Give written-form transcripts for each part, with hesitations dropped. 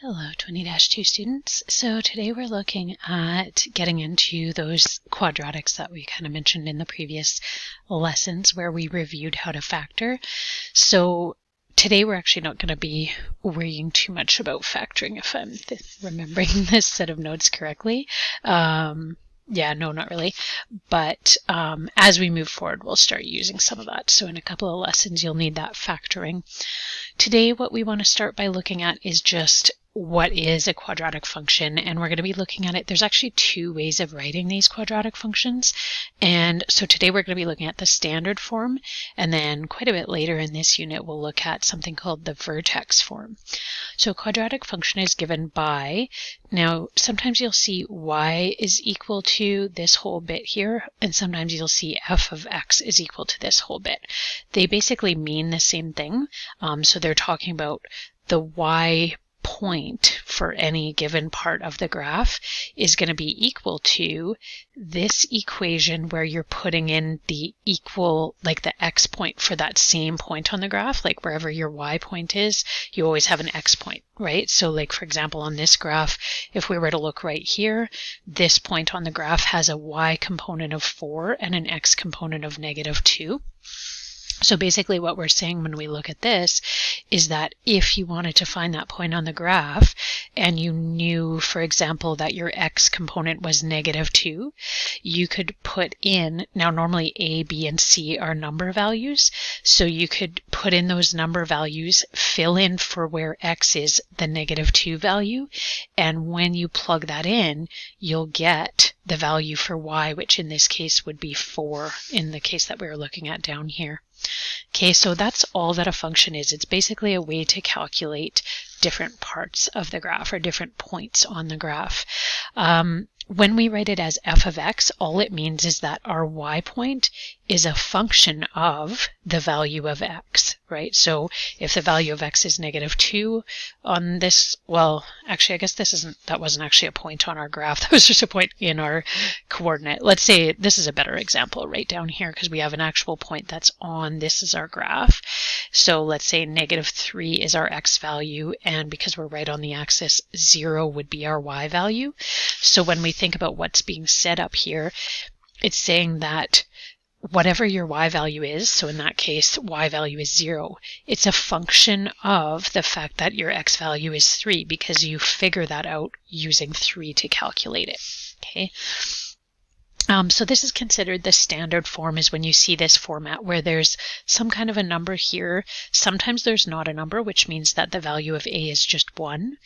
Hello 20-2 students. So today we're looking at getting into those quadratics that we kind of mentioned in the previous lessons where we reviewed how to factor. So today we're actually not going to be worrying too much about factoring if I'm remembering this set of notes correctly. Yeah, no, not really. But as we move forward, we'll start using some of that. So in a couple of lessons, you'll need that factoring. Today, what we want to start by looking at is just what is a quadratic function, and we're going to be looking at it. There's actually two ways of writing these quadratic functions, and so today we're going to be looking at the standard form, and then quite a bit later in this unit we'll look at something called the vertex form. So a quadratic function is given by, now sometimes you'll see y is equal to this whole bit here, and sometimes you'll see f of x is equal to this whole bit. They basically mean the same thing, so they're talking about the y point for any given part of the graph is going to be equal to this equation where you're putting in the equal, like the x point for that same point on the graph. Like wherever your y point is, you always have an x point, right? So like for example on this graph, if we were to look right here, this point on the graph has a y component of 4 and an x component of -2. So basically what we're saying when we look at this is that if you wanted to find that point on the graph and you knew, for example, that your x component was -2, you could put in, now normally a, b, and c are number values, so you could put in those number values, fill in for where x is the -2 value, and when you plug that in, you'll get the value for y, which in this case would be 4 in the case that we were looking at down here. Okay, so that's all that a function is. It's basically a way to calculate different parts of the graph or different points on the graph. When we write it as f of x, all it means is that our y point is a function of the value of x, right? So if the value of x is -2 on this, well, actually, I guess that wasn't actually a point on our graph. That was just a point in our coordinate. Let's say this is a better example right down here because we have an actual point that's on, this is our graph. So let's say -3 is our x value, and because we're right on the axis, 0 would be our y value. So when we think about what's being set up here, it's saying that whatever your y value is, so in that case y value is 0, it's a function of the fact that your x value is 3 because you figure that out using 3 to calculate it. Okay. So this is considered the standard form, is when you see this format where there's some kind of a number here. Sometimes there's not a number, which means that the value of a is just 1,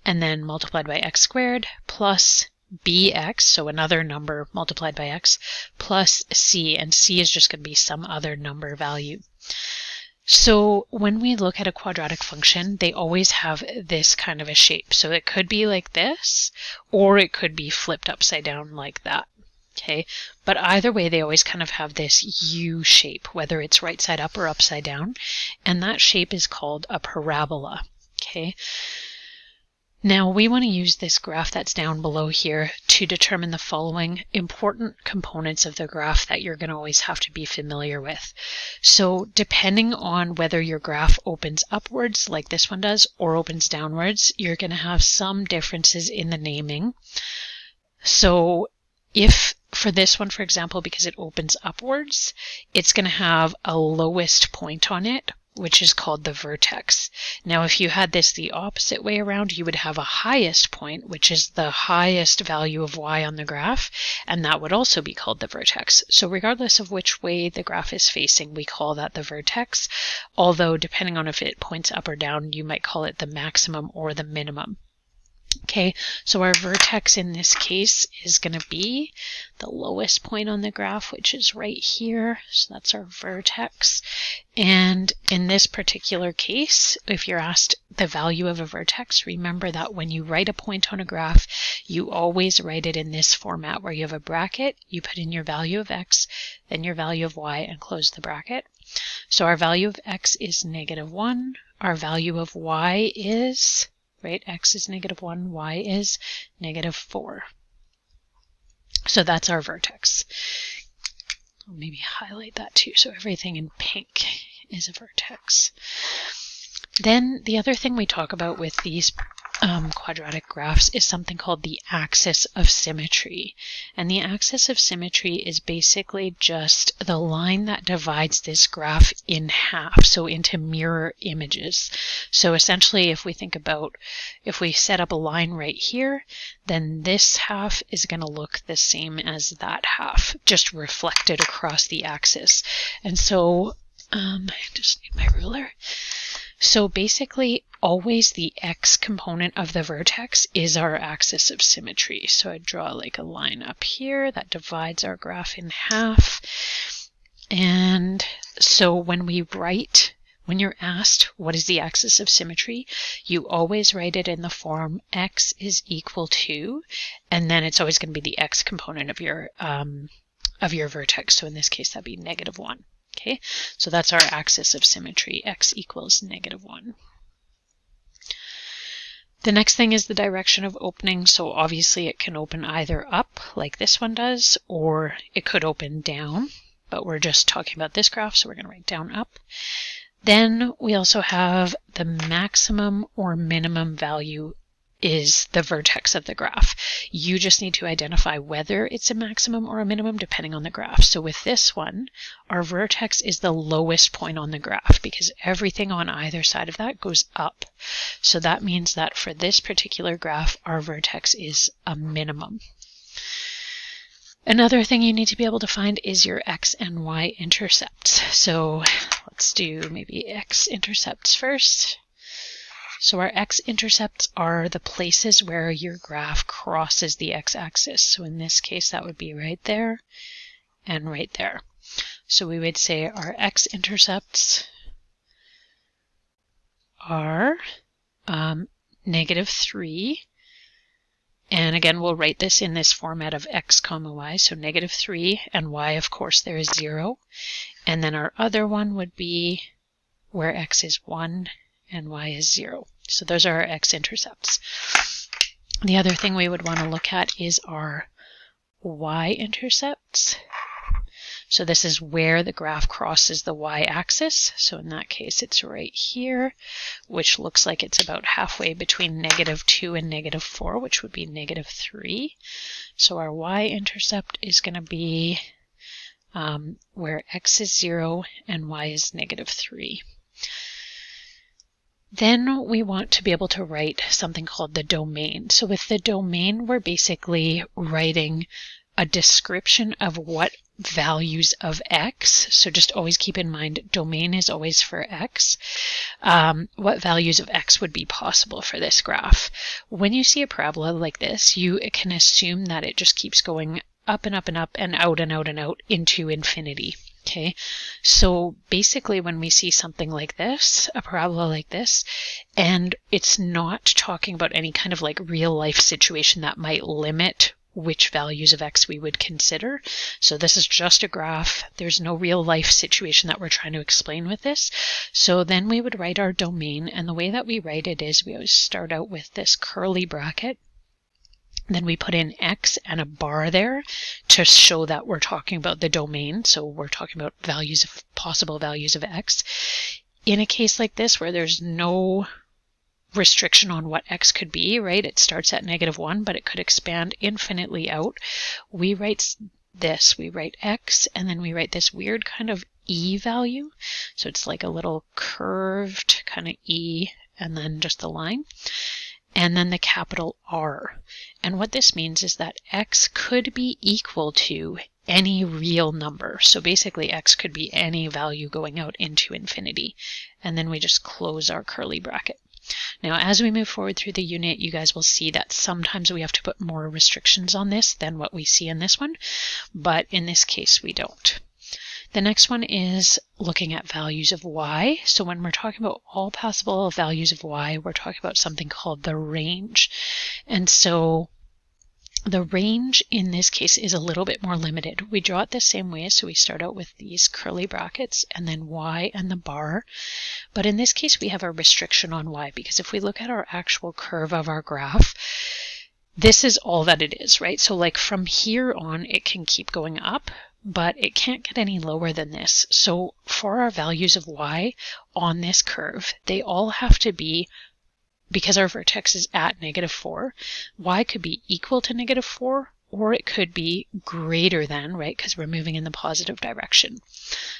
and then multiplied by x squared plus bx, so another number multiplied by x, plus c, and c is just going to be some other number value. So when we look at a quadratic function, they always have this kind of a shape. So it could be like this, or it could be flipped upside down like that. Okay, but either way, they always kind of have this U shape, whether it's right side up or upside down, and that shape is called a parabola. Okay. Now we want to use this graph that's down below here to determine the following important components of the graph that you're going to always have to be familiar with. So depending on whether your graph opens upwards like this one does or opens downwards, you're going to have some differences in the naming. So if for this one, for example, because it opens upwards, it's going to have a lowest point on it, which is called the vertex. Now, if you had this the opposite way around, you would have a highest point, which is the highest value of y on the graph, and that would also be called the vertex. So regardless of which way the graph is facing, we call that the vertex, although depending on if it points up or down, you might call it the maximum or the minimum. Okay, so our vertex in this case is going to be the lowest point on the graph, which is right here. So that's our vertex. And in this particular case, if you're asked the value of a vertex, remember that when you write a point on a graph, you always write it in this format where you have a bracket, you put in your value of x, then your value of y, and close the bracket. So our value of x is -1. Our value of y is, right, x is -1, y is -4. So that's our vertex. I'll maybe highlight that too, so everything in pink is a vertex. Then the other thing we talk about with these quadratic graphs is something called the axis of symmetry. And the axis of symmetry is basically just the line that divides this graph in half, so into mirror images. So essentially, if we think about, if we set up a line right here, then this half is going to look the same as that half, just reflected across the axis. And so, I just need my ruler. So basically, always the x component of the vertex is our axis of symmetry. So I draw like a line up here that divides our graph in half. And so when you're asked what is the axis of symmetry, you always write it in the form x is equal to, and then it's always going to be the x component of your vertex. So in this case, that'd be -1. Okay, so that's our axis of symmetry, x equals -1. The next thing is the direction of opening. So obviously it can open either up, like this one does, or it could open down, but we're just talking about this graph, so we're going to write down up. Then we also have the maximum or minimum value is the vertex of the graph. You just need to identify whether it's a maximum or a minimum depending on the graph. So with this one, our vertex is the lowest point on the graph because everything on either side of that goes up. So that means that for this particular graph, our vertex is a minimum. Another thing you need to be able to find is your x and y intercepts. So let's do maybe x intercepts first. So our x-intercepts are the places where your graph crosses the x-axis. So in this case, that would be right there and right there. So we would say our x-intercepts are -3. And again, we'll write this in this format of x comma y. So -3 and y, of course, there is 0. And then our other one would be where x is 1 and y is 0. So those are our x-intercepts. The other thing we would want to look at is our y-intercepts. So this is where the graph crosses the y-axis. So in that case, it's right here, which looks like it's about halfway between -2 and -4, which would be -3. So our y-intercept is going to be where x is 0 and y is -3. Then we want to be able to write something called the domain. So with the domain, we're basically writing a description of what values of x, so just always keep in mind domain is always for x, what values of x would be possible for this graph. When you see a parabola like this, you can assume that it just keeps going up and up and up and out and out and out into infinity. Okay, so basically when we see something like this, a parabola like this, and it's not talking about any kind of like real life situation that might limit which values of x we would consider. So this is just a graph. There's no real life situation that we're trying to explain with this. So then we would write our domain, and the way that we write it is we always start out with this curly bracket. Then we put in x and a bar there to show that we're talking about the domain. So we're talking about values of possible values of x. In a case like this where there's no restriction on what x could be, right? It starts at -1, but it could expand infinitely out. We write this. We write x, and then we write this weird kind of e value. So it's like a little curved kind of e, and then just the line. And then the capital R. And what this means is that x could be equal to any real number. So basically x could be any value going out into infinity. And then we just close our curly bracket. Now, as we move forward through the unit, you guys will see that sometimes we have to put more restrictions on this than what we see in this one, but in this case, we don't. The next one is looking at values of y. So when we're talking about all possible values of y, we're talking about something called the range. And so the range in this case is a little bit more limited. We draw it the same way, so we start out with these curly brackets and then y and the bar. But in this case, we have a restriction on y, because if we look at our actual curve of our graph, this is all that it is, right? So like from here on, it can keep going up, but it can't get any lower than this. So for our values of y on this curve, they all have to be because our vertex is at -4, y could be equal to -4, or it could be greater than, right, because we're moving in the positive direction.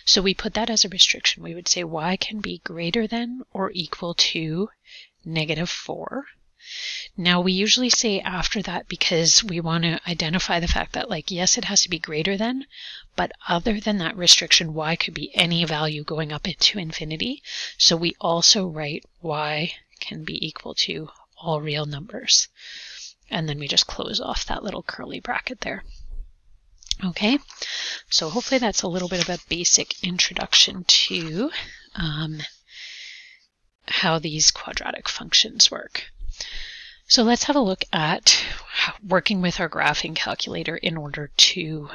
So we put that as a restriction. We would say y can be greater than or equal to -4. Now we usually say after that because we want to identify the fact that, like, yes, it has to be greater than, but other than that restriction, y could be any value going up into infinity. So we also write y can be equal to all real numbers. And then we just close off that little curly bracket there. Okay, so hopefully that's a little bit of a basic introduction to how these quadratic functions work. So let's have a look at working with our graphing calculator in order to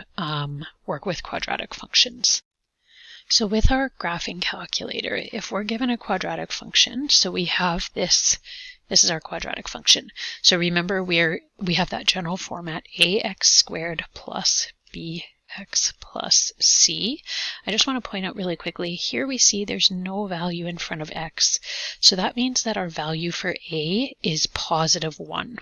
work with quadratic functions. So with our graphing calculator, if we're given a quadratic function, so we have this is our quadratic function. So remember we have that general format, ax squared plus bx plus c. I just want to point out really quickly, here we see there's no value in front of x. So that means that our value for a is +1.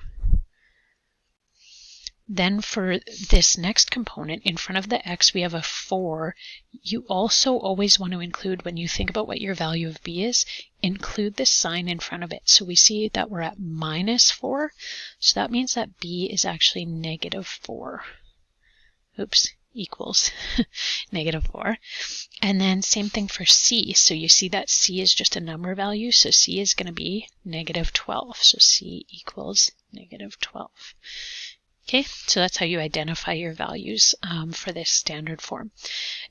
Then for this next component, in front of the x, we have a 4. You also always want to include, when you think about what your value of b is, include the sign in front of it. So we see that we're at -4. So that means that b is actually -4. Oops, equals -4. And then same thing for c. So you see that c is just a number value. So c is going to be -12. So c equals -12. Okay, so that's how you identify your values for this standard form.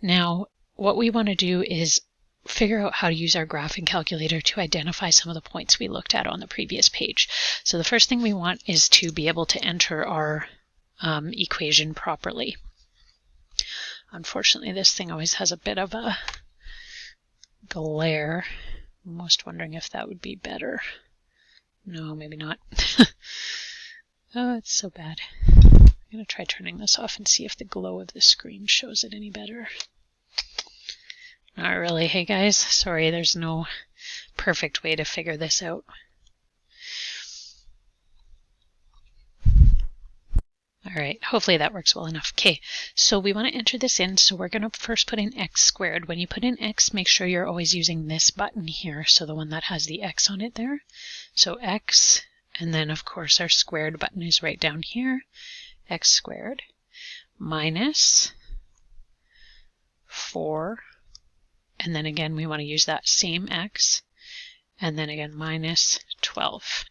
Now, what we want to do is figure out how to use our graphing calculator to identify some of the points we looked at on the previous page. So the first thing we want is to be able to enter our equation properly. Unfortunately, this thing always has a bit of a glare. I'm almost wondering if that would be better. No, maybe not. Oh, it's so bad. I'm going to try turning this off and see if the glow of the screen shows it any better. Not really. Hey guys, sorry, there's no perfect way to figure this out. Alright, hopefully that works well enough. Okay, so we want to enter this in, so we're going to first put in x squared. When you put in x, make sure you're always using this button here, so the one that has the x on it there. So x, and then of course our squared button is right down here, x squared minus 4, and then again we want to use that same x, and then again minus 12.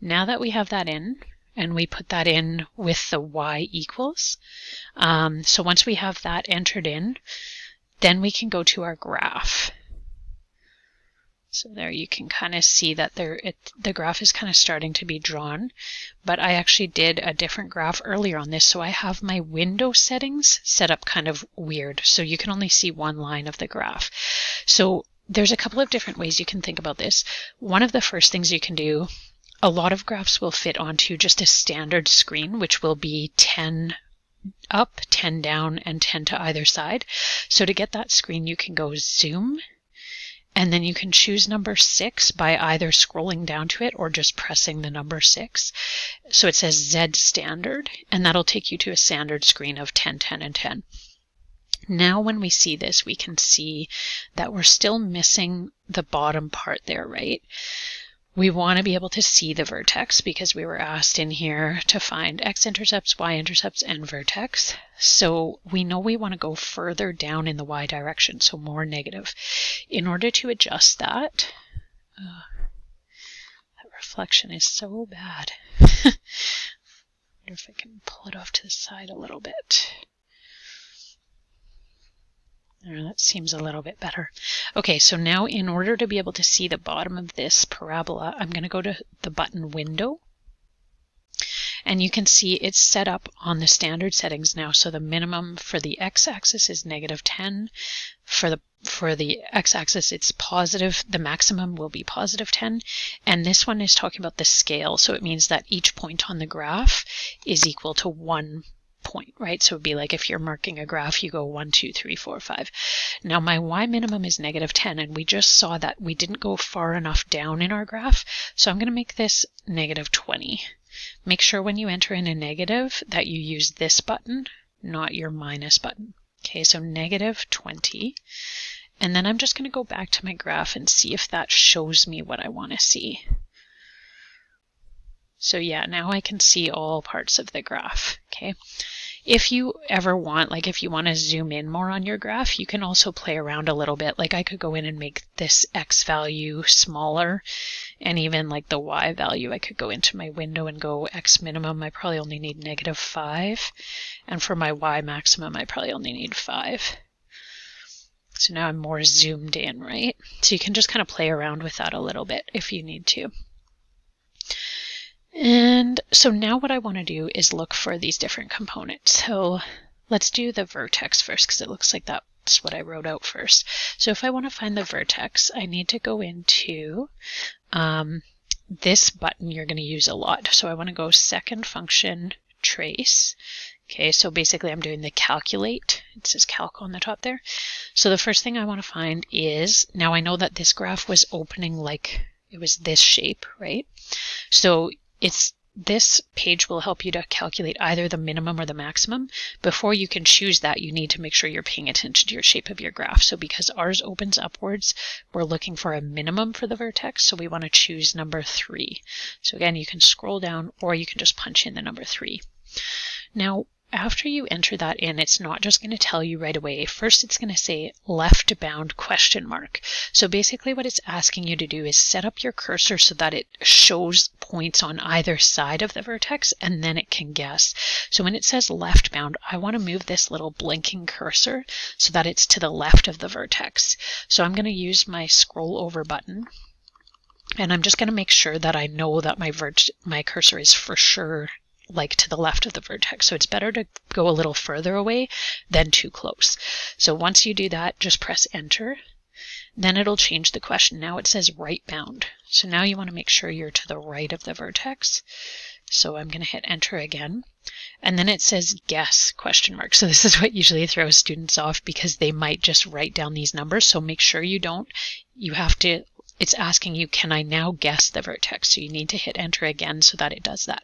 Now that we have that in, and we put that in with the y equals, so once we have that entered in, then we can go to our graph. So there you can kind of see that the graph is kind of starting to be drawn, but I actually did a different graph earlier on this, so I have my window settings set up kind of weird, so you can only see one line of the graph. So there's a couple of different ways you can think about this. One of the first things you can do, a lot of graphs will fit onto just a standard screen, which will be 10 up, 10 down, and 10 to either side. So to get that screen, you can go zoom, and then you can choose number 6 by either scrolling down to it or just pressing the number 6. So it says Z standard, and that'll take you to a standard screen of 10, 10, and 10. Now when we see this, we can see that we're still missing the bottom part there, right? We want to be able to see the vertex because we were asked in here to find x-intercepts, y-intercepts, and vertex. So we know we want to go further down in the y direction, so more negative. In order to adjust that, that reflection is so bad. I wonder if I can pull it off to the side a little bit. That seems a little bit better. Okay, so now in order to be able to see the bottom of this parabola, I'm going to go to the button window. And you can see it's set up on the standard settings now. So the minimum for the x-axis is -10. For the x-axis, it's positive. The maximum will be +10. And this one is talking about the scale. So it means that each point on the graph is equal to 1 point, right? So it'd be like if you're marking a graph, you go 1, 2, 3, 4, 5. Now my y minimum is -10, and we just saw that we didn't go far enough down in our graph. So I'm going to make this -20. Make sure when you enter in a negative that you use this button, not your minus button. Okay, so -20. And then I'm just going to go back to my graph and see if that shows me what I want to see. So yeah, now I can see all parts of the graph. Okay. If you ever want, like if you want to zoom in more on your graph, you can also play around a little bit. Like I could go in and make this x value smaller, and even like the y value, I could go into my window and go x minimum, I probably only need -5. And for my y maximum, I probably only need 5. So now I'm more zoomed in, right? So you can just kind of play around with that a little bit if you need to. And so now what I want to do is look for these different components. So let's do the vertex first, because it looks like that's what I wrote out first. So if I want to find the vertex, I need to go into this button you're going to use a lot. So I want to go second function trace. Okay, so basically I'm doing the calculate. It says calc on the top there. So the first thing I want to find is, now I know that this graph was opening like it was this shape, right? So this page will help you to calculate either the minimum or the maximum. Before you can choose that, you need to make sure you're paying attention to your shape of your graph. So because ours opens upwards, we're looking for a minimum for the vertex, so we want to choose number 3. So again, you can scroll down or you can just punch in the number 3. Now, after you enter that in, it's not just going to tell you right away. First, it's going to say left bound ? So basically what it's asking you to do is set up your cursor so that it shows points on either side of the vertex, and then it can guess. So when it says left bound, I want to move this little blinking cursor so that it's to the left of the vertex. So I'm going to use my scroll over button, and I'm just going to make sure that I know that my cursor is for sure like to the left of the vertex. So it's better to go a little further away than too close. So once you do that, just press enter. Then it'll change the question. Now it says right bound. So now you want to make sure you're to the right of the vertex. So I'm going to hit enter again. And then it says guess ? So this is what usually throws students off, because they might just write down these numbers. So make sure you don't. You have to, it's asking you, can I now guess the vertex? So you need to hit enter again so that it does that.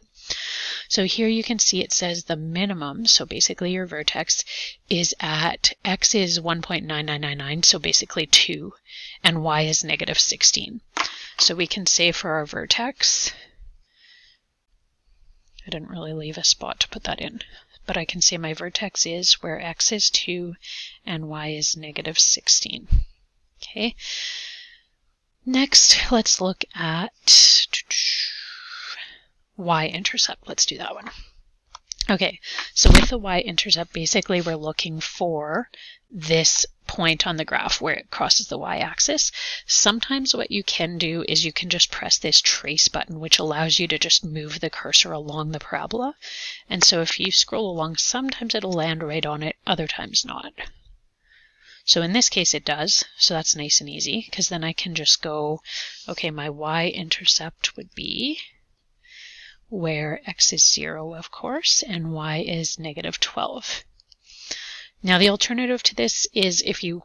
So here you can see it says the minimum, so basically your vertex, is at x is 1.9999, so basically 2, and y is -16. So we can say for our vertex, I didn't really leave a spot to put that in, but I can say my vertex is where x is 2 and y is -16. Okay. Next, let's look at Y-intercept. Let's do that one. Okay, so with the Y-intercept, basically we're looking for this point on the graph where it crosses the y-axis. Sometimes what you can do is you can just press this trace button, which allows you to just move the cursor along the parabola. And so if you scroll along, sometimes it'll land right on it, other times not. So in this case it does, so that's nice and easy, because then I can just go, okay, my Y-intercept would be where x is 0, of course, and y is -12. Now the alternative to this is if you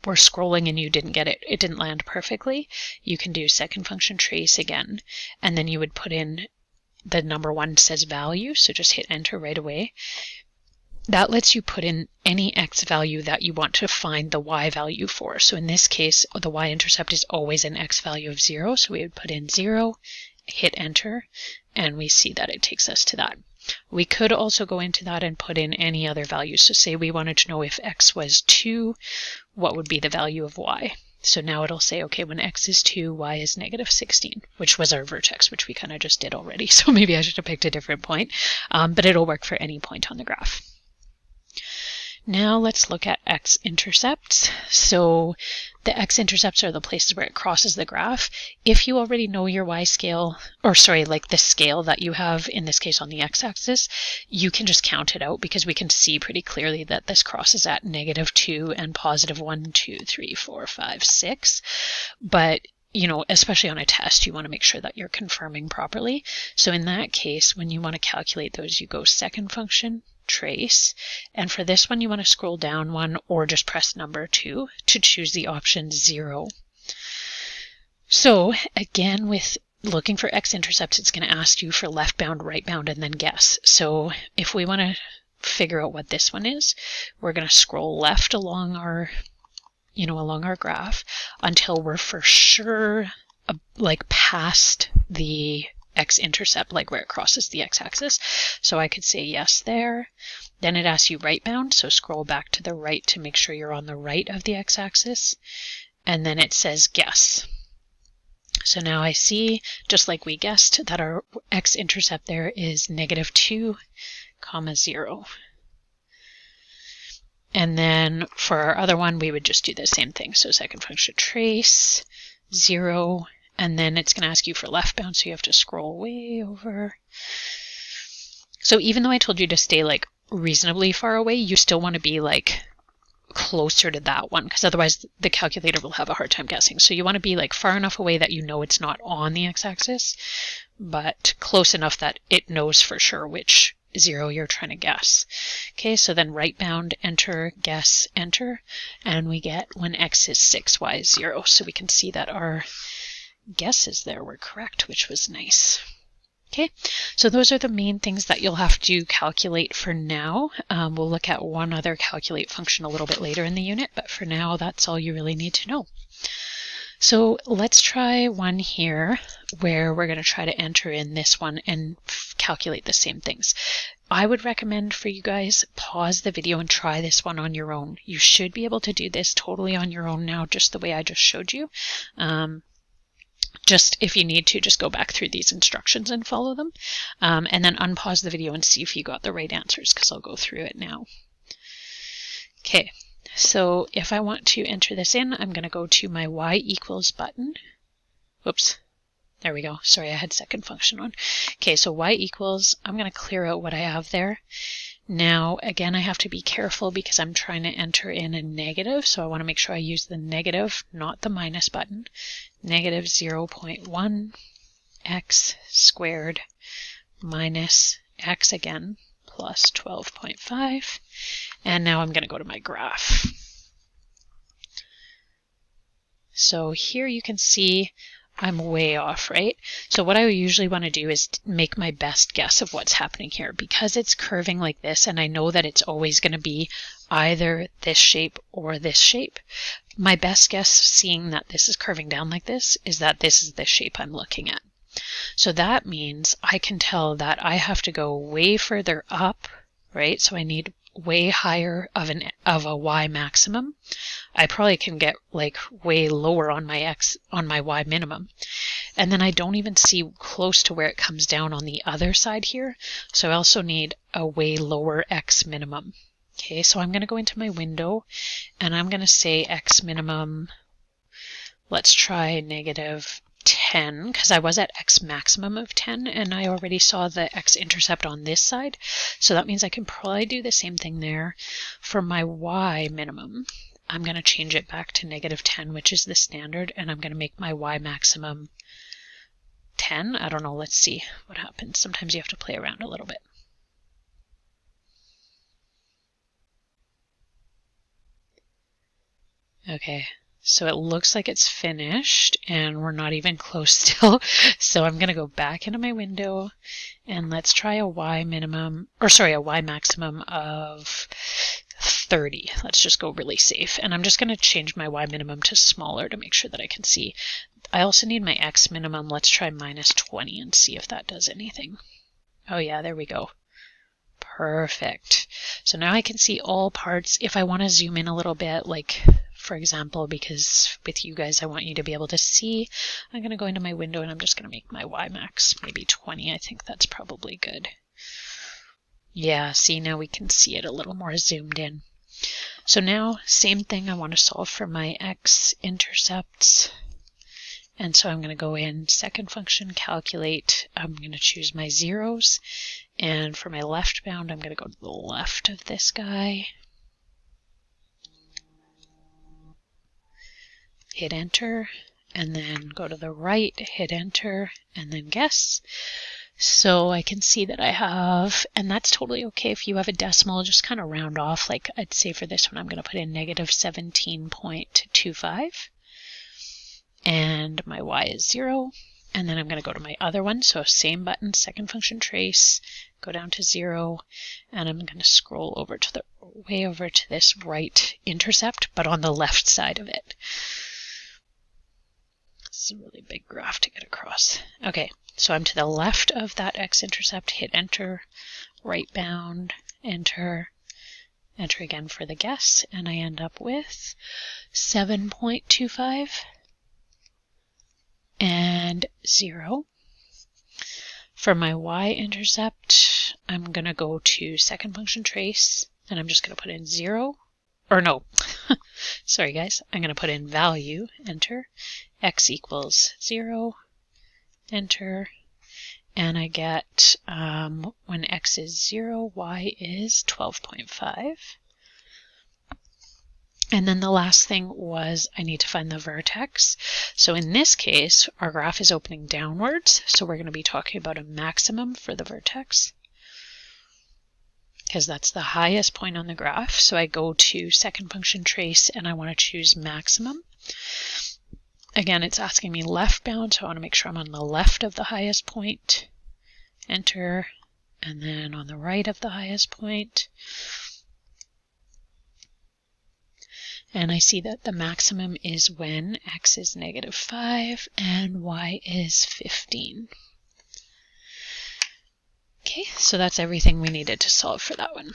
were scrolling and you didn't get it, it didn't land perfectly, you can do second function trace again, and then you would put in the number 1 says value, so just hit enter right away. That lets you put in any x value that you want to find the y value for. So in this case, the y-intercept is always an x value of 0, so we would put in 0, hit enter, and we see that it takes us to that. We could also go into that and put in any other values. So say we wanted to know if x was 2, what would be the value of y? So now it'll say, okay, when x is 2, y is -16, which was our vertex, which we kind of just did already. So maybe I should have picked a different point, but it'll work for any point on the graph. Now let's look at x-intercepts. So the x-intercepts are the places where it crosses the graph. If you already know your y-scale, or sorry, like the scale that you have, in this case on the x-axis, you can just count it out because we can see pretty clearly that this crosses at -2 and +1, 2, 3, 4, 5, 6. But you know, especially on a test, you want to make sure that you're confirming properly. So in that case, when you want to calculate those, you go second function, trace, and for this one you want to scroll down one or just press number 2 to choose the option 0. So again, with looking for x-intercepts, it's going to ask you for left bound, right bound, and then guess. So if we want to figure out what this one is, we're going to scroll left along our graph until we're for sure like past the x-intercept, like where it crosses the x-axis. So I could say yes there. Then it asks you right bound, so scroll back to the right to make sure you're on the right of the x-axis. And then it says guess. So now I see, just like we guessed, that our x-intercept there is -2, 0. And then for our other one, we would just do the same thing. So second function trace, 0, and then it's going to ask you for left bound, so you have to scroll way over. So even though I told you to stay like reasonably far away, you still want to be like closer to that one, because otherwise the calculator will have a hard time guessing. So you want to be like far enough away that you know it's not on the x-axis, but close enough that it knows for sure which 0 you're trying to guess. Okay, so then right bound, enter, guess, enter, and we get when x is 6, y is 0. So we can see that our guesses there were correct, which was nice. Okay, so those are the main things that you'll have to calculate for now. We'll look at one other calculate function a little bit later in the unit, but for now, that's all you really need to know. So let's try one here where we're going to try to enter in this one and calculate the same things. I would recommend for you guys, pause the video and try this one on your own. You should be able to do this totally on your own now, just the way I just showed you. Just if you need to, just go back through these instructions and follow them. And then unpause the video and see if you got the right answers, because I'll go through it now. Okay, so if I want to enter this in, I'm going to go to my y equals button. Whoops, there we go. Sorry, I had second function on. Okay, so y equals, I'm going to clear out what I have there. Now, again, I have to be careful because I'm trying to enter in a negative, so I want to make sure I use the negative, not the minus button. -0.1 x squared minus x again plus 12.5. And now I'm going to go to my graph. So here you can see I'm way off, right? So what I usually want to do is make my best guess of what's happening here. Because it's curving like this, and I know that it's always going to be either this shape or this shape, my best guess, seeing that this is curving down like this, is that this is the shape I'm looking at. So that means I can tell that I have to go way further up, right? So I need way higher of a y maximum. I probably can get like way lower on my y minimum. And then I don't even see close to where it comes down on the other side here. So I also need a way lower x minimum. Okay, so I'm going to go into my window and I'm going to say x minimum, let's try -10, because I was at x maximum of 10 and I already saw the x-intercept on this side. So that means I can probably do the same thing there. For my y minimum, I'm going to change it back to -10, which is the standard, and I'm going to make my y maximum 10. I don't know, let's see what happens. Sometimes you have to play around a little bit. Okay, so it looks like it's finished and we're not even close still. So I'm going to go back into my window and let's try a y maximum of 30. Let's just go really safe. And I'm just going to change my y minimum to smaller to make sure that I can see. I also need my x minimum. Let's try -20 and see if that does anything. Oh yeah, there we go. Perfect. So now I can see all parts. If I want to zoom in a little bit, like for example, because with you guys I want you to be able to see, I'm going to go into my window and I'm just going to make my y max maybe 20. I think that's probably good. Yeah, see, now we can see it a little more zoomed in. So now, same thing, I want to solve for my x-intercepts. And so I'm going to go in, second function, calculate. I'm going to choose my zeros. And for my left bound, I'm going to go to the left of this guy. Hit enter. and then go to the right, hit enter, and then guess. So I can see that I have, and that's totally okay if you have a decimal, just kind of round off. Like I'd say for this one, I'm going to put in negative 17.25. And my y is 0. And then I'm going to go to my other one. So same button, second function trace, go down to 0. And I'm going to scroll over to the way over to this right intercept, but on the left side of it. It's a really big graph to get across. Okay, so I'm to the left of that x-intercept, hit enter, right bound, enter, enter again for the guess, and I end up with 7.25 and 0. For my y-intercept, I'm going to go to second function trace, and I'm just going to put in 0. Or no, sorry guys, I'm going to put in value, enter, x equals 0, enter, and I get, when x is 0, y is 12.5. And then the last thing was I need to find the vertex. So in this case, our graph is opening downwards, so we're going to be talking about a maximum for the vertex, because that's the highest point on the graph. So I go to second function trace and I want to choose maximum. Again, it's asking me left bound, so I want to make sure I'm on the left of the highest point. Enter, and then on the right of the highest point. And I see that the maximum is when x is negative 5 and y is 15. Okay, so that's everything we needed to solve for that one.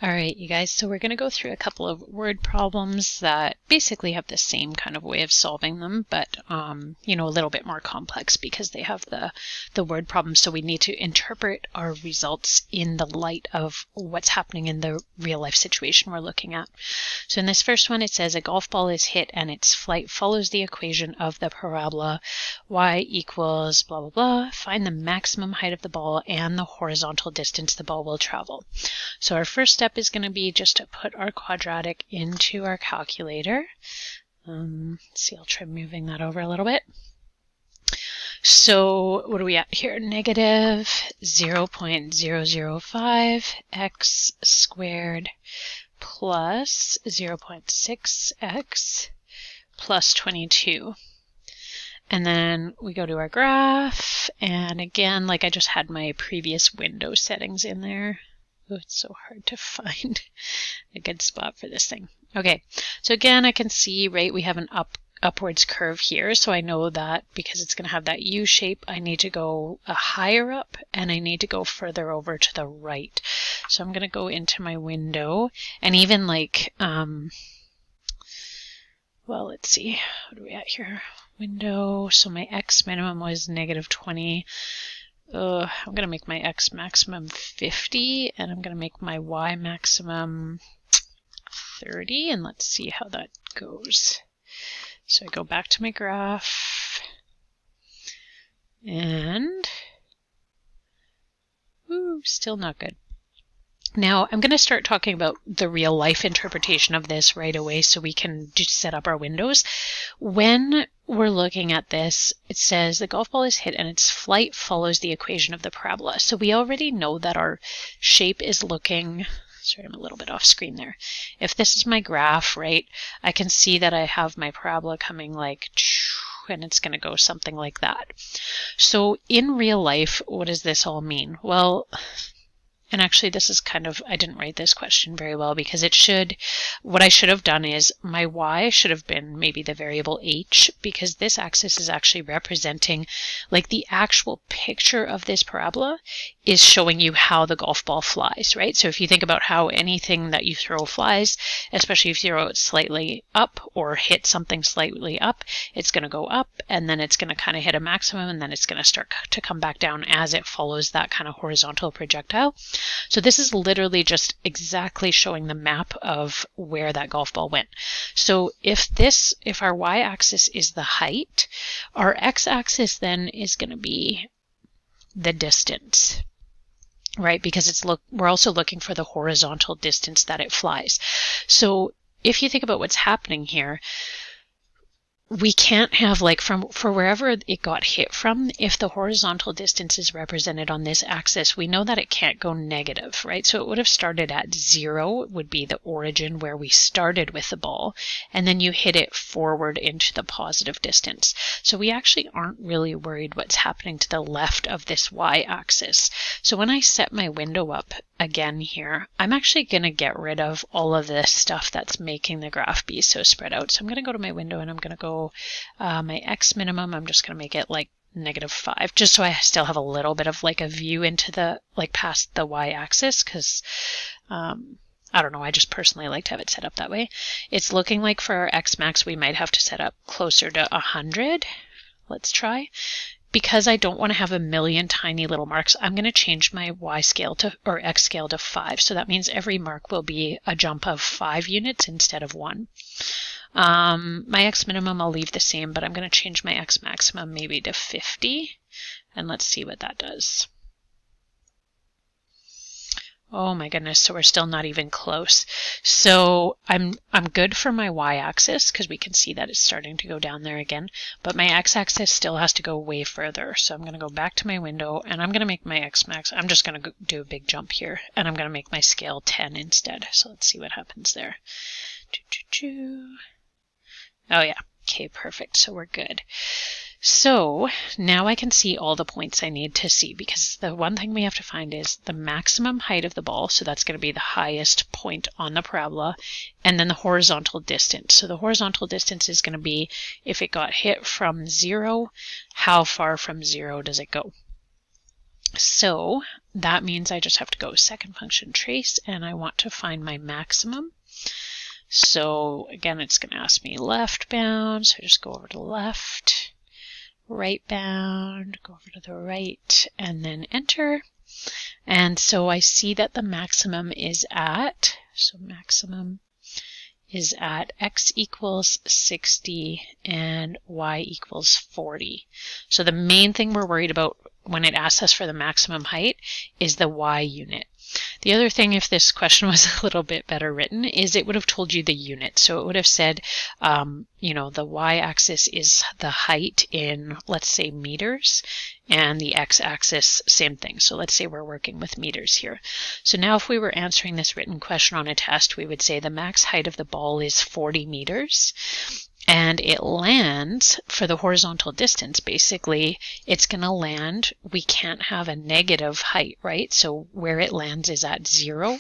All right, you guys, so we're going to go through a couple of word problems that basically have the same kind of way of solving them, but, you know, a little bit more complex because they have the word problem. So we need to interpret our results in the light of what's happening in the real life situation we're looking at. So in this first one, it says a golf ball is hit and its flight follows the equation of the parabola y equals blah, blah, blah. Find the maximum height of the ball and the horizontal distance the ball will travel. So our first step is going to be just to put our quadratic into our calculator. Let's see, I'll try moving that over a little bit. So what are we at here? Negative 0.005 x squared plus 0.6x plus 22. And then we go to our graph, and again, like I just had my previous window settings in there. Oh, it's so hard to find a good spot for this thing. Okay, so again, I can see, right, we have an upwards curve here, so I know that because it's going to have that U shape, I need to go higher up, and I need to go further over to the right. So I'm going to go into my window, and even like, well, let's see, what are we at here? Window, so my x minimum was negative 20. I'm going to make my x maximum 50, and I'm going to make my y maximum 30, and let's see how that goes. So I go back to my graph, and still not good. Now I'm going to start talking about the real life interpretation of this right away so we can just set up our windows. When we're looking at this, it says the golf ball is hit and its flight follows the equation of the parabola. So we already know that our shape is looking, sorry, I'm a little bit off screen there. If this is my graph, right, I can see that I have my parabola coming like, and it's going to go something like that. So in real life, what does this all mean? Well, and actually this is kind of, I didn't write this question very well because it should, what I should have done is my y should have been maybe the variable h, because this axis is actually representing, like the actual picture of this parabola is showing you how the golf ball flies, right? So if you think about how anything that you throw flies, especially if you throw it slightly up or hit something slightly up, it's going to go up and then it's going to kind of hit a maximum and then it's going to start to come back down as it follows that kind of horizontal projectile. So this is literally just exactly showing the map of where that golf ball went. So if our y-axis is the height, our x-axis then is going to be the distance, right? Because we're also looking for the horizontal distance that it flies. So if you think about what's happening here, we can't have, like, for wherever it got hit from, if the horizontal distance is represented on this axis, we know that it can't go negative, right? So it would have started at 0, would be the origin where we started with the ball, and then you hit it forward into the positive distance. So we actually aren't really worried what's happening to the left of this y-axis. So when I set my window up again here, I'm actually going to get rid of all of this stuff that's making the graph be so spread out. So I'm going to go to my window and I'm going to go my x minimum, I'm just going to make it like -5, just so I still have a little bit of like a view into the, like, past the y-axis, because I don't know, I just personally like to have it set up that way. It's looking like for our x max we might have to set up closer to 100. Let's try. Because I don't want to have a million tiny little marks, I'm going to change my y scale to, or x scale to 5. So that means every mark will be a jump of 5 units instead of 1. My x minimum I'll leave the same, but I'm going to change my x maximum maybe to 50, and let's see what that does. Oh my goodness, so we're still not even close. So I'm good for my y-axis, because we can see that it's starting to go down there again, but my x-axis still has to go way further. So I'm going to go back to my window, and I'm going to make my x max, I'm just going to do a big jump here, and I'm going to make my scale 10 instead. So let's see what happens there. Oh yeah, okay, perfect, so we're good. So now I can see all the points I need to see, because the one thing we have to find is the maximum height of the ball, so that's going to be the highest point on the parabola, and then the horizontal distance. So the horizontal distance is going to be, if it got hit from 0, how far from 0 does it go? So that means I just have to go second function trace, and I want to find my maximum. So again, it's going to ask me left bound, so I just go over to left, right bound, go over to the right, and then enter. And so I see that the maximum is at, so maximum is at x equals 60 and y equals 40. So the main thing we're worried about when it asks us for the maximum height is the y unit. The other thing, if this question was a little bit better written, is it would have told you the unit. So it would have said, you know, the y-axis is the height in, let's say, meters, and the x-axis, same thing. So let's say we're working with meters here. So now if we were answering this written question on a test, we would say the max height of the ball is 40 meters. And it lands, for the horizontal distance, basically, it's going to land, we can't have a negative height, right? So where it lands is at 0.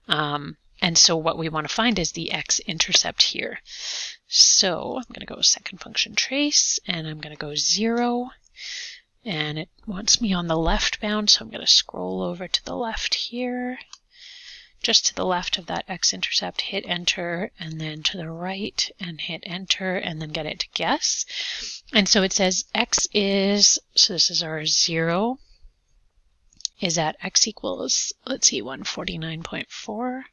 And so what we want to find is the x-intercept here. So I'm going to go second function trace, and I'm going to go 0. And it wants me on the left bound, so I'm going to scroll over to the left here. Just to the left of that x-intercept, hit enter, and then to the right and hit enter, and then get it to guess. And so it says x is, so this is our 0, is at x equals, let's see, 149.4,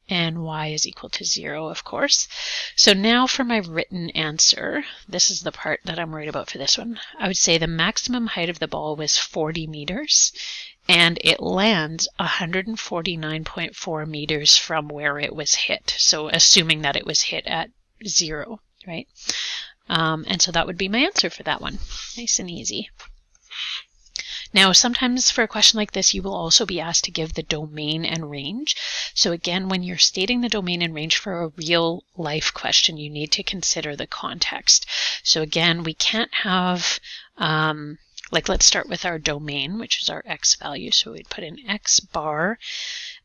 and y is equal to 0, of course. So now for my written answer, this is the part that I'm worried about for this one. I would say the maximum height of the ball was 40 meters, and it lands 149.4 meters from where it was hit. So assuming that it was hit at 0, right? And so that would be my answer for that one. Nice and easy. Now, sometimes for a question like this, you will also be asked to give the domain and range. So again, when you're stating the domain and range for a real life question, you need to consider the context. So again, we can't have, like, let's start with our domain, which is our x value. So we'd put in x bar,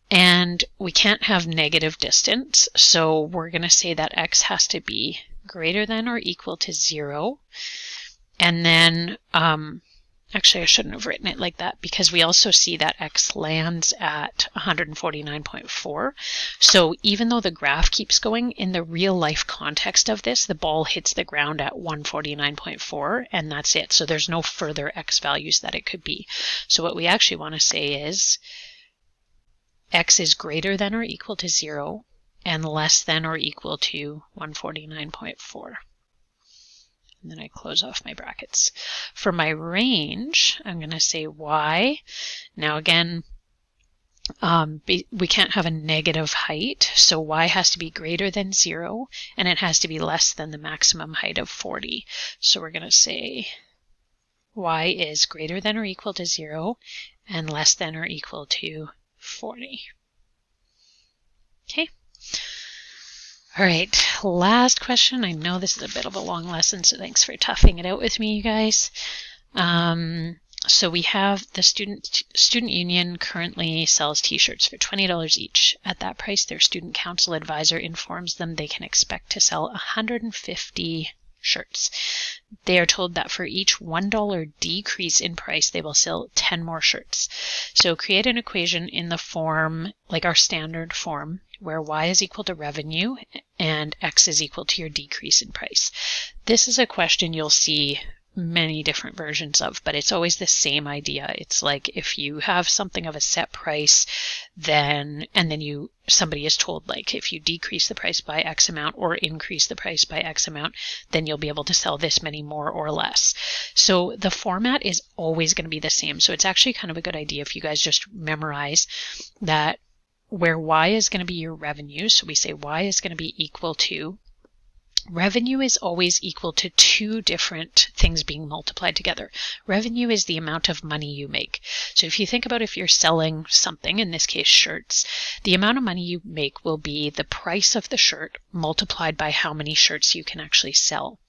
and we can't have negative distance. So we're going to say that x has to be greater than or equal to 0. And then, actually, I shouldn't have written it like that, because we also see that x lands at 149.4. So even though the graph keeps going, in the real life context of this, the ball hits the ground at 149.4, and that's it. So there's no further x values that it could be. So what we actually want to say is x is greater than or equal to 0 and less than or equal to 149.4. and then I close off my brackets. For my range, I'm going to say y. Now again, we can't have a negative height, so y has to be greater than 0, and it has to be less than the maximum height of 40. So we're going to say y is greater than or equal to 0 and less than or equal to 40. Okay. All right, last question. I know this is a bit of a long lesson, so thanks for toughing it out with me, you guys. So we have the student union currently sells t-shirts for $20 each. At that price, their student council advisor informs them they can expect to sell 150 shirts. They are told that for each $1 decrease in price, they will sell 10 more shirts. So create an equation in the form, like our standard form, where y is equal to revenue and x is equal to your decrease in price. This is a question you'll see many different versions of, but it's always the same idea. It's like if you have something of a set price, then somebody is told, like, if you decrease the price by X amount or increase the price by X amount, then you'll be able to sell this many more or less. So the format is always going to be the same. So it's actually kind of a good idea if you guys just memorize that where y is going to be your revenue. So we say y is going to be equal to, revenue is always equal to two different things being multiplied together. Revenue is the amount of money you make. So if you think about if you're selling something, in this case shirts, the amount of money you make will be the price of the shirt multiplied by how many shirts you can actually sell.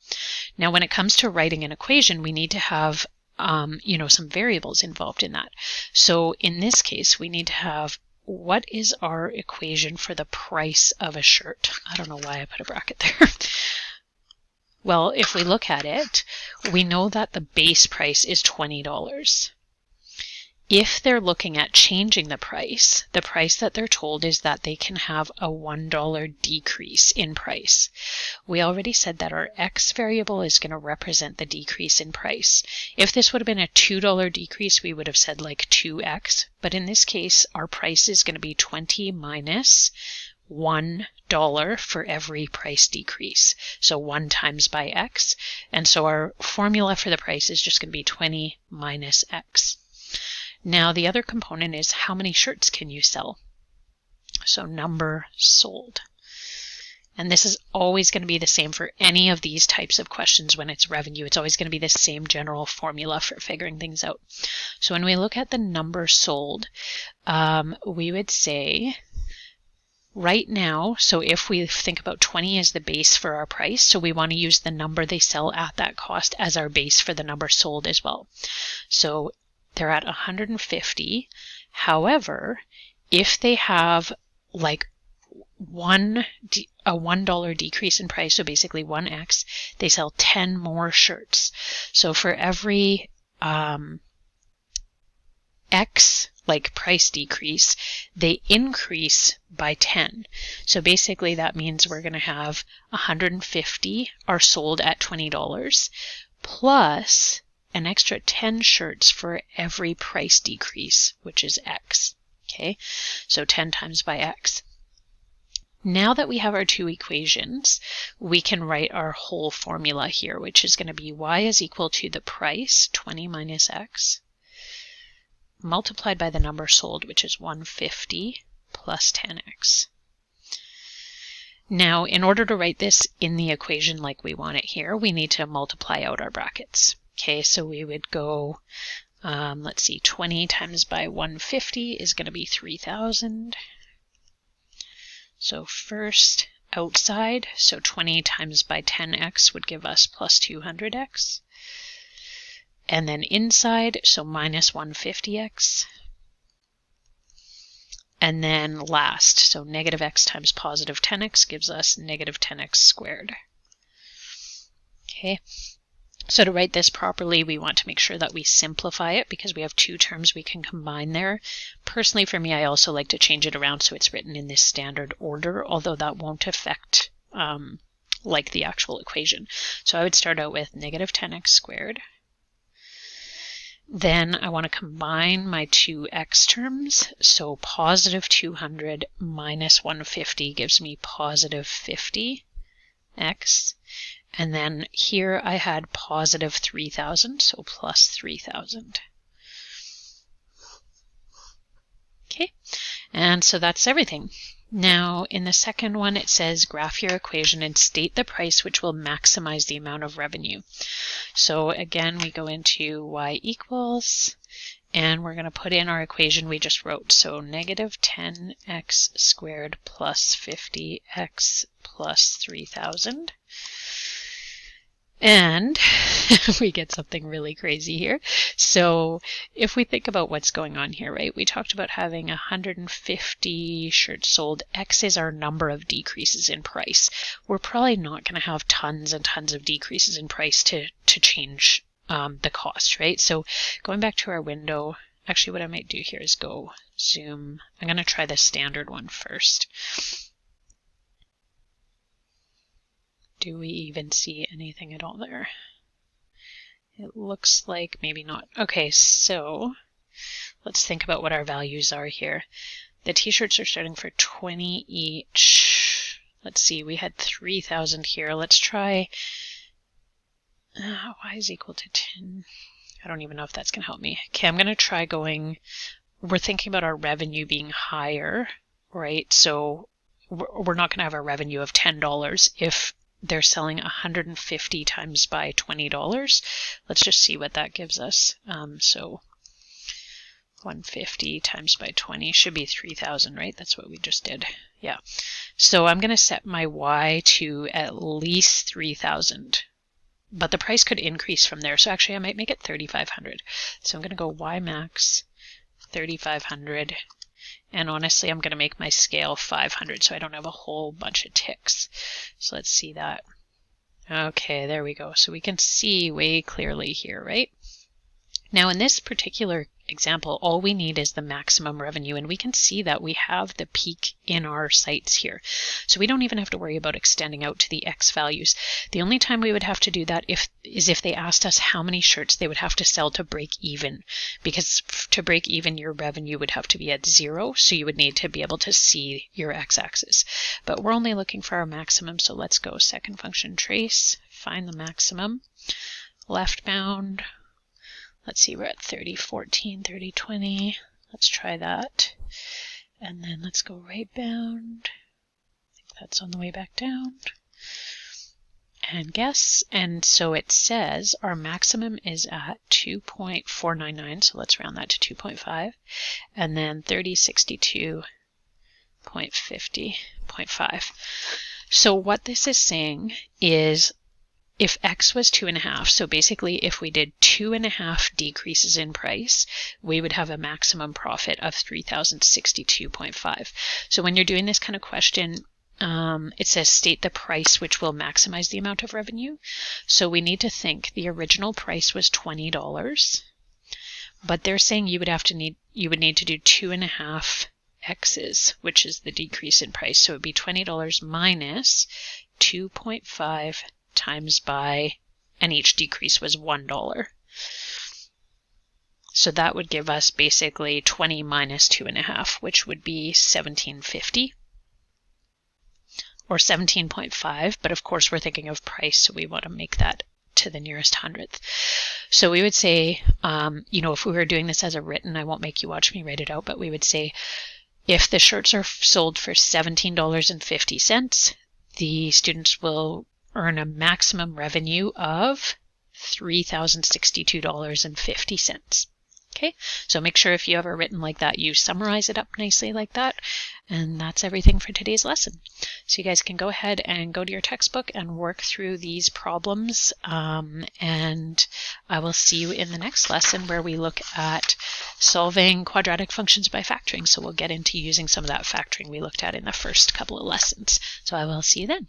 Now when it comes to writing an equation, we need to have some variables involved in that. So in this case, we need to have, what is our equation for the price of a shirt? I don't know why I put a bracket there. Well, if we look at it, we know that the base price is $20. If they're looking at changing the price that they're told is that they can have a $1 decrease in price. We already said that our x variable is going to represent the decrease in price. If this would have been a $2 decrease, we would have said like 2x, but in this case, our price is going to be 20 minus $1 for every price decrease. So 1 times by x, and so our formula for the price is just going to be 20 minus x. Now the other component is how many shirts can you sell? So number sold. And this is always going to be the same for any of these types of questions when it's revenue. It's always going to be the same general formula for figuring things out. So when we look at the number sold, we would say right now, so if we think about 20 as the base for our price, so we want to use the number they sell at that cost as our base for the number sold as well. So they're at 150. However, if they have like a $1 decrease in price, so basically 1x, they sell 10 more shirts. So for every x, like price decrease, they increase by 10. So basically that means we're going to have 150 are sold at $20 plus an extra 10 shirts for every price decrease, which is x. Okay, so 10 times by x. Now that we have our two equations, we can write our whole formula here, which is going to be y is equal to the price, 20 minus x, multiplied by the number sold, which is 150 plus 10x. Now, in order to write this in the equation like we want it here, we need to multiply out our brackets. Okay, so we would go, let's see, 20 times by 150 is going to be 3,000. So first outside, so 20 times by 10x would give us plus 200x. And then inside, so minus 150x. And then last, so negative x times positive 10x gives us negative 10x squared. Okay. So to write this properly, we want to make sure that we simplify it because we have two terms we can combine there. Personally, for me, I also like to change it around so it's written in this standard order, although that won't affect like the actual equation. So I would start out with negative 10x squared. Then I want to combine my two x terms. So positive 200 minus 150 gives me positive 50x. And then here I had positive 3,000, so plus 3,000. Okay, and so that's everything. Now in the second one it says graph your equation and state the price which will maximize the amount of revenue. So again we go into y equals, and we're going to put in our equation we just wrote. So negative 10x squared plus 50x plus 3,000. And we get something really crazy here. So if we think about what's going on here, right? We talked about having 150 shirts sold. X is our number of decreases in price. We're probably not going to have tons and tons of decreases in price to change the cost, right? So going back to our window, actually what I might do here is go zoom. I'm going to try the standard one first. Do we even see anything at all there? It looks like maybe not. Okay, so let's think about what our values are here. The t-shirts are starting for 20 each. Let's see, we had 3,000 here. Let's try y is equal to 10. I don't even know if that's going to help me. Okay, I'm going to try going, we're thinking about our revenue being higher, right? So we're not going to have a revenue of $10 if they're selling 150 times by $20. Let's just see what that gives us. So 150 times by 20 should be 3,000, right? That's what we just did. Yeah. So I'm going to set my y to at least 3,000. But the price could increase from there. So actually I might make it 3,500. So I'm going to go y max 3,500. And honestly, I'm going to make my scale 500 so I don't have a whole bunch of ticks. So let's see that. Okay, there we go. So we can see way clearly here, right? Now in this particular example, all we need is the maximum revenue, and we can see that we have the peak in our sites here. So we don't even have to worry about extending out to the X values. The only time we would have to do that is if they asked us how many shirts they would have to sell to break even, because to break even your revenue would have to be at 0, so you would need to be able to see your X-axis. But we're only looking for our maximum, so let's go second function trace, find the maximum, left bound. Let's see, we're at 30, 14, 30, 20. Let's try that. And then let's go right bound. I think that's on the way back down. And guess. And so it says our maximum is at 2.499. So let's round that to 2.5. And then 3062.50.5. So what this is saying is if X was 2.5, so basically if we did 2.5 decreases in price, we would have a maximum profit of 3,062.5. So when you're doing this kind of question, it says state the price which will maximize the amount of revenue. So we need to think the original price was $20, but they're saying you would need to do 2.5 X's, which is the decrease in price. So it would be $20 minus 2.5 times by, and each decrease was $1. So that would give us basically 20 minus 2.5, which would be 1750 or 17.5. But of course we're thinking of price, so we want to make that to the nearest hundredth. So we would say, if we were doing this as a written, I won't make you watch me write it out, but we would say if the shirts are sold for $17.50, the students will earn a maximum revenue of $3,062.50. Okay, so make sure if you have it written like that, you summarize it up nicely like that. And that's everything for today's lesson. So you guys can go ahead and go to your textbook and work through these problems. And I will see you in the next lesson where we look at solving quadratic functions by factoring. So we'll get into using some of that factoring we looked at in the first couple of lessons. So I will see you then.